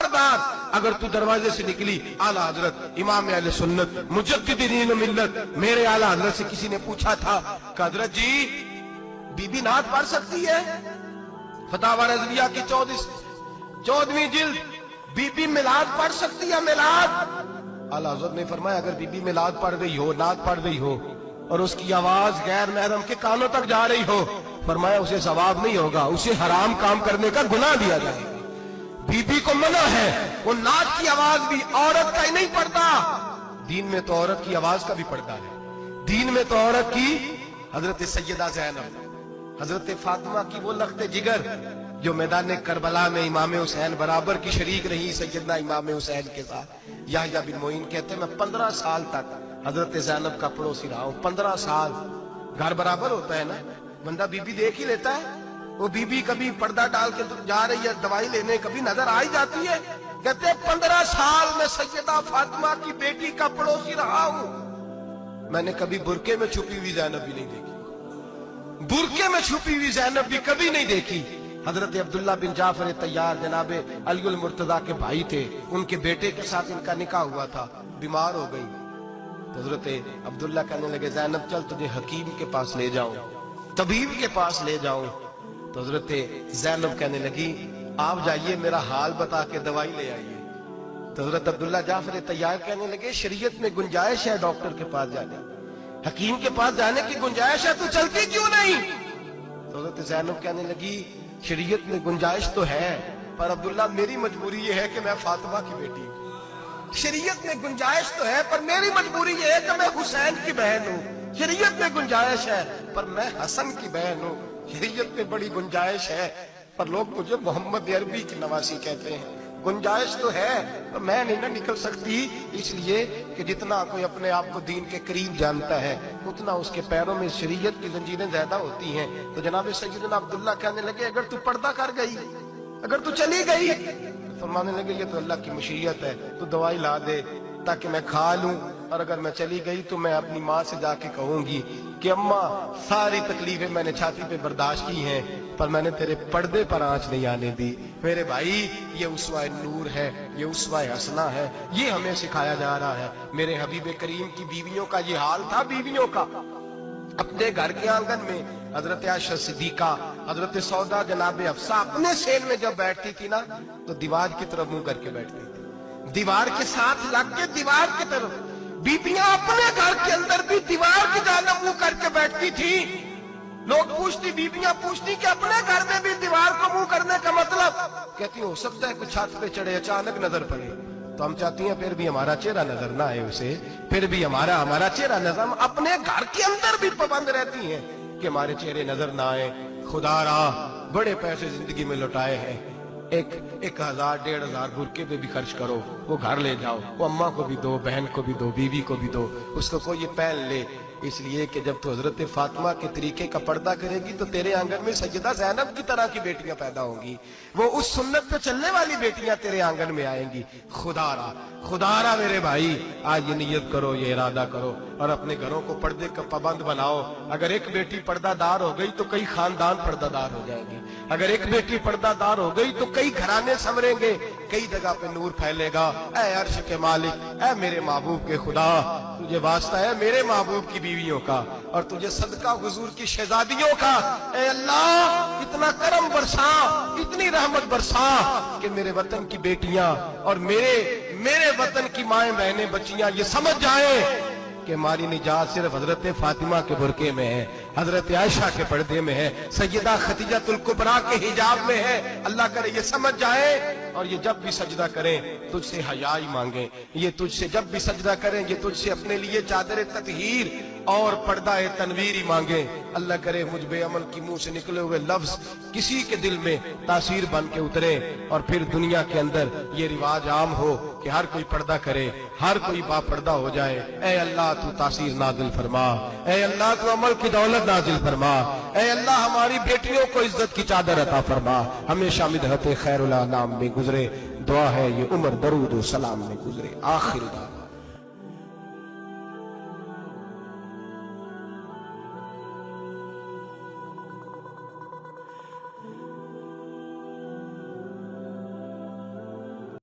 खबरदार अगर तू दरवाजे से निकली, आला हजरत इमाम अहले सुन्नत मुजद्दिद दीन मिल्लत मेरे आला हजरत से किसी ने पूछा था कि हजरत जी बीबी नात पढ़ सकती है? फतावा रज़विया की 14वीं जिल्द, बीबी मिलाद पढ़ सकती है? मिलाद। आला हजरत ने फरमाया अगर बीबी मिलाद पढ़ रही हो, नात पढ़ रही हो और उसकी आवाज गैर महरम के कानों तक जा रही हो, फरमाया उसे सवाब नहीं होगा, उसे हराम काम करने का गुनाह दिया जाएगा। बीबी को मना है, वो नात की आवाज भी औरत का ही नहीं पड़ता, दीन में तो औरत की आवाज का भी पड़ता है। दीन में तो औरत की, हजरत सैयदा ज़ैनब, हजरत फातिमा की वो लख्ते जिगर जो मैदान करबला में इमाम हुसैन बराबर की शरीक रही सैयदना इमाम हुसैन के साथ। याह्या बिन मोइन कहते हैं मैं 15 साल तक हजरत ज़ैनब का पड़ोसी रहा हूं। 15 साल, घर बराबर होता है ना, बंदा बीबी देख ही लेता है। वो बीबी कभी पर्दा डाल के जा रही है दवाई लेने, कभी नजर आ ही जाती है। कहते 15 साल में सैयदा फातिमा की बेटी का पड़ोसी रहा हूं, मैंने कभी बुरके में छुपी हुई ज़ैनब भी नहीं देखी, बुरके में छुपी हुई ज़ैनब भी कभी नहीं देखी। हजरत अब्दुल्ला बिन जाफर तैयार जनाबे अली मुर्तजा के भाई थे, उनके बेटे के साथ इनका निकाह हुआ था, बीमार हो गई तो हजरत अब्दुल्ला कहने लगे ज़ैनब चल तुझे हकीम के पास ले जाऊं, तबीब के पास ले जाऊं। तो हजरत ज़ैनब कहने लगी आप जाइए मेरा हाल बता के दवाई ले आइए। तो हजरत अब्दुल्ला जाफर तैयार कहने लगे शरीयत में गुंजाइश है डॉक्टर के पास जाने, हकीम के पास जाने की गुंजाइश है, तू चलती क्यों नहीं? तो हजरत ज़ैनब कहने लगी शरीयत में गुंजाइश तो है पर अब्दुल्ला मेरी मजबूरी ये है कि मैं फातिमा की बेटी हूं। शरीयत में गुंजाइश तो है पर मेरी मजबूरी ये है कि मैं हुसैन की बहन हूं। शरीयत में गुंजाइश है पर मैं हसन की बहन हूं। शरीयत में बड़ी गुंजाइश है पर लोग मुझे मोहम्मद अरबी की नवासी कहते हैं। गुंजाइश तो है पर मैं नहीं ना निकल सकती, इसलिए कि जितना कोई अपने आप को दीन के करीब जानता है उतना उसके पैरों में शरीयत की जंजीरें ज्यादा होती हैं। तो जनाब सैयदना अब्दुल्ला कहने लगे अगर तू पर्दा कर गई, अगर तू चली गई, तो फरमाने लगे ये तो अल्लाह की मशीयत है, तू दवाई ला दे ताकि मैं खा लूं, और अगर मैं चली गई तो मैं अपनी माँ से जाके कहूंगी कि अम्मा सारी तकलीफें मैंने छाती पे बर्दाश्त की हैं पर मैंने तेरे पर्दे पर आंच नहीं आने दी। मेरे भाई ये उसवा नूर है, ये उसवा हसना है, ये हमें सिखाया जा रहा है। मेरे हबीब करीम की बीवियों का ये हाल था, बीवियों का अपने घर के आंगन में हजरत आयशा सिद्दीका, हजरत सौदा जनाब हफ्सा अपने सेन में जब बैठती थी ना तो दीवार की तरफ मुंह करके बैठती थी, दीवार के साथ लग के दीवार की तरफ। बीबियां अपने घर के अंदर भी दीवार की जानिब मुंह करके बैठती थी। लोग पूछती, बीबियां पूछती कि अपने घर में भी दीवार को मुंह करने का मतलब? कहती हो सकता है कुछ छत पे चढ़े अचानक नजर पड़े तो हम चाहती हैं फिर भी हमारा चेहरा नजर ना आए उसे, फिर भी हमारा चेहरा नजर, हम अपने घर के अंदर भी पाबंद रहती हैं कि हमारे चेहरे नजर ना आए। खुदा रा बड़े पैसे जिंदगी में लुटाए हैं, 1000 1500 बुरके पे भी खर्च करो, वो घर ले जाओ, वो अम्मा को भी दो, बहन को भी दो, बीवी को भी दो, उसको कोई ये पहन ले। इसलिए कि जब तो हजरत फातिमा के तरीके का पर्दा करेगी तो तेरे आंगन में सैयदा ज़ैनब की तरह की बेटियां पैदा होंगी, वो उस सुन्नत पे चलने वाली बेटियां तेरे आंगन में आएंगी। खुदारा मेरे भाई आज ये नियत करो, ये इरादा करो और अपने घरों को पर्दे का पाबंद बनाओ। अगर एक बेटी पर्दादार हो गई तो कई खानदान पर्दादार हो जाएंगे, अगर एक बेटी पर्दादार हो गई तो कई घराने संवरेंगे, कई जगह पे नूर फैलेगा। ऐ अर्श के मालिक, ऐ मेरे महबूब के खुदा, तुझे वास्ता है मेरे महबूब की बीवियों का और तुझे सदका हुजूर की शहजादियों का। ऐ अल्लाह इतना करम बरसा, इतनी रहमत बरसा कि मेरे वतन की बेटियां और मेरे वतन की माएं बहनें बच्चियां ये समझ जाएं कि हमारी निजात सिर्फ हजरत फातिमा के बुरके में है, हजरत आयशा के पर्दे में है, सैयदा खदीजतुल कुबरा के हिजाब में है। अल्लाह करे ये समझ जाए और ये जब भी सजदा करें तुझसे हयाई मांगे, ये तुझसे जब भी सजदा करें ये तुझसे अपने लिए चादर ततहीर और पर्दा तनवीर ही मांगे। अल्लाह करे मुझ बेअमल की मुंह से निकले हुए लफ्ज किसी के दिल में तासीर बन के उतरे और फिर दुनिया के अंदर ये रिवाज आम हो कि हर कोई पर्दा करे, हर कोई बापर्दा हो जाए। ऐ अल्लाह तू तासीर नाजिल फरमा, ऐ अल्लाह तू अमल की दौलत नाजिल फरमा, ऐ अल्लाह हमारी बेटियों को इज्जत की चादर अता फरमा, हमेशा मिदहत खैरुल अनाम में गुजरे। दुआ है ये उम्र दरूद सलाम में गुजरे। आखिर